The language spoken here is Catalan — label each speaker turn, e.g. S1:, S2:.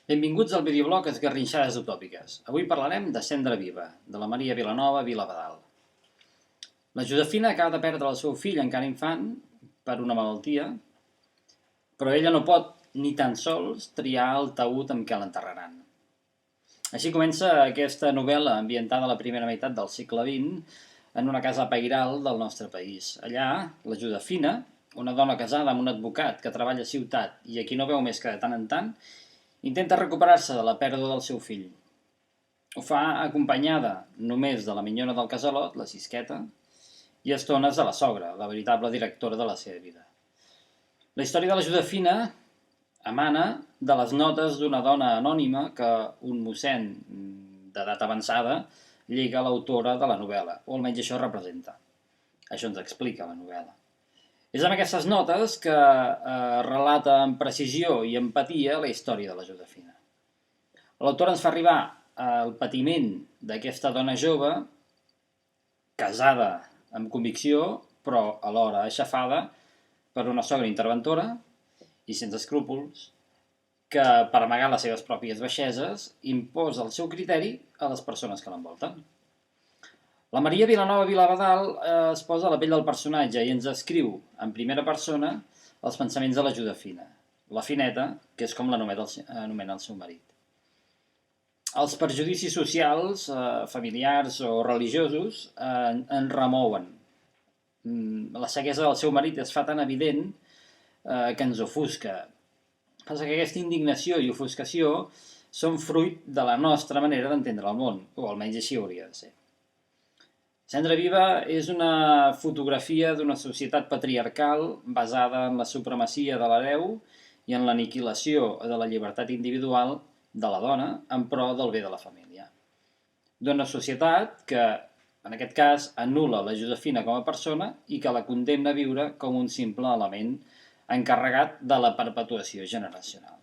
S1: Benvinguts al videoblog Esgarrinxades Utòpiques. Avui parlarem de Cendra Viva, de la Maria Vilanova Vilabadal. La Josefina acaba de perdre el seu fill encara infant per una malaltia, però ella no pot ni tan sols triar el taüt amb què l'enterraran. Així comença aquesta novel·la ambientada a la primera meitat del segle XX en una casa pairal del nostre país. Allà, la Josefina, una dona casada amb un advocat que treballa a ciutat i a qui no veu més que de tant en tant, intenta recuperar-se de la pèrdua del seu fill. Ho fa acompanyada només de la minyona del casalot, la Cisqueta, i a estones de la sogra, la veritable directora de la seva vida. La història de la Josefina emana de les notes d'una dona anònima que un mossèn d'edat avançada lliga a l'autora de la novel·la, o almenys això representa. Això ens explica la novel·la. És amb aquestes notes que relata amb precisió i empatia la història de la Josefina. L'autora ens fa arribar el patiment d'aquesta dona jove, casada amb convicció, però alhora aixafada per una sogra interventora i sense escrúpols, que per amagar les seves pròpies baixeses imposa el seu criteri a les persones que l'envolten. La Maria Vilanova Vilabadal es posa a la pell del personatge i ens escriu en primera persona els pensaments de la Josefina, la Fineta, que és com l'anomena el seu marit. Els perjudicis socials, familiars o religiosos en remouen. La ceguesa del seu marit es fa tan evident que ens ofusca. Passa que aquesta indignació i ofuscació són fruit de la nostra manera d'entendre el món, o almenys així hauria de ser. Cendra Viva és una fotografia d'una societat patriarcal basada en la supremacia de l'hereu i en l'aniquilació de la llibertat individual de la dona en pro del bé de la família. D'una societat que, en aquest cas, anul·la la Josefina com a persona i que la condemna a viure com un simple element encarregat de la perpetuació generacional.